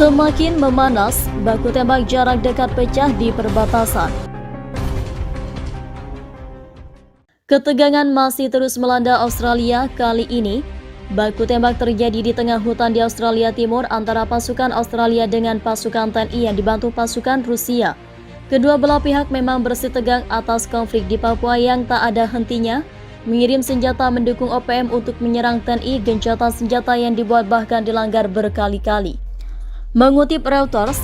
Semakin memanas, baku tembak jarak dekat pecah di perbatasan. Ketegangan masih terus melanda Australia kali ini. Baku tembak terjadi di tengah hutan di Australia Timur antara pasukan Australia dengan pasukan TNI yang dibantu pasukan Rusia. Kedua belah pihak memang bersitegang atas konflik di Papua yang tak ada hentinya, mengirim senjata mendukung OPM untuk menyerang TNI. Gencatan senjata yang dibuat bahkan dilanggar berkali-kali. Mengutip Reuters,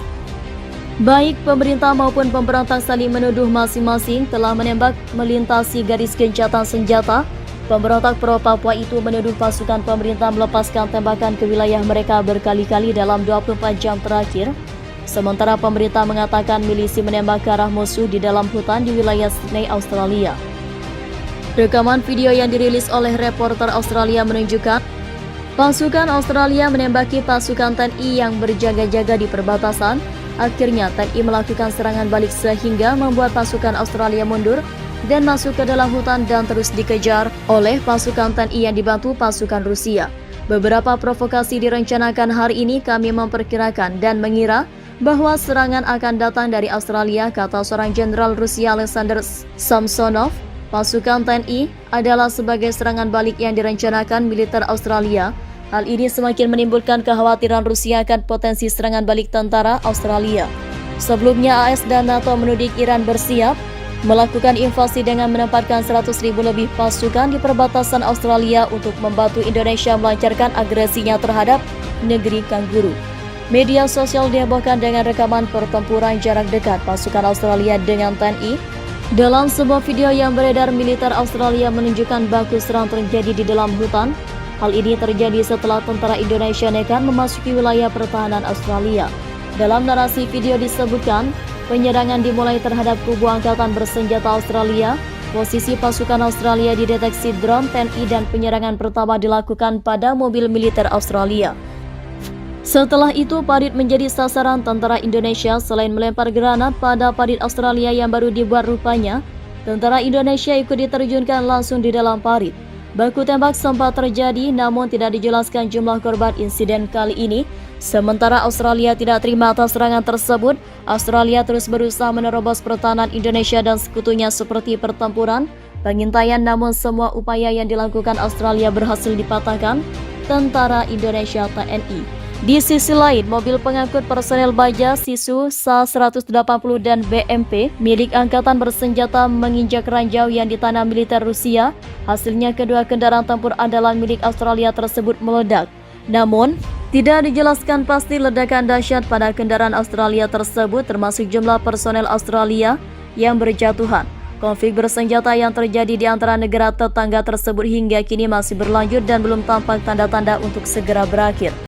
baik pemerintah maupun pemberontak saling menuduh masing-masing telah menembak melintasi garis gencatan senjata. Pemberontak pro Papua itu menuduh pasukan pemerintah melepaskan tembakan ke wilayah mereka berkali-kali dalam 24 jam terakhir. Sementara pemerintah mengatakan milisi menembak ke arah musuh di dalam hutan di wilayah Sydney, Australia. Rekaman video yang dirilis oleh reporter Australia menunjukkan pasukan Australia menembaki pasukan TNI yang berjaga-jaga di perbatasan. Akhirnya TNI melakukan serangan balik sehingga membuat pasukan Australia mundur dan masuk ke dalam hutan dan terus dikejar oleh pasukan TNI yang dibantu pasukan Rusia. Beberapa provokasi direncanakan hari ini. Kami memperkirakan dan mengira bahwa serangan akan datang dari Australia, kata seorang jenderal Rusia Alexander Samsonov. Pasukan TNI adalah sebagai serangan balik yang direncanakan militer Australia. Hal ini semakin menimbulkan kekhawatiran Rusia akan potensi serangan balik tentara Australia. Sebelumnya AS dan NATO menuding Iran bersiap melakukan invasi dengan menempatkan 100.000 lebih pasukan di perbatasan Australia untuk membantu Indonesia melancarkan agresinya terhadap negeri kanguru. Media sosial dihebohkan dengan rekaman pertempuran jarak dekat pasukan Australia dengan TNI. Dalam sebuah video yang beredar, militer Australia menunjukkan baku serang terjadi di dalam hutan. Hal ini terjadi setelah tentara Indonesia nekat memasuki wilayah pertahanan Australia. Dalam narasi video disebutkan, penyerangan dimulai terhadap kubu angkatan bersenjata Australia. Posisi pasukan Australia dideteksi drone TNI dan penyerangan pertama dilakukan pada mobil militer Australia. Setelah itu, parit menjadi sasaran tentara Indonesia. Selain melempar granat pada parit Australia yang baru dibuat rupanya, tentara Indonesia ikut diterjunkan langsung di dalam parit. Baku tembak sempat terjadi, namun tidak dijelaskan jumlah korban insiden kali ini. Sementara Australia tidak terima atas serangan tersebut, Australia terus berusaha menerobos pertahanan Indonesia dan sekutunya seperti pertempuran, pengintaian, namun semua upaya yang dilakukan Australia berhasil dipatahkan tentara Indonesia TNI. Di sisi lain, mobil pengangkut personel baja Sisu Sa-180 dan BMP milik angkatan bersenjata menginjak ranjau yang ditanam militer Rusia. Hasilnya kedua kendaraan tempur andalan milik Australia tersebut meledak. Namun, tidak dijelaskan pasti ledakan dahsyat pada kendaraan Australia tersebut, termasuk jumlah personel Australia yang berjatuhan. Konflik bersenjata yang terjadi di antara negara tetangga tersebut hingga kini masih berlanjut dan belum tampak tanda-tanda untuk segera berakhir.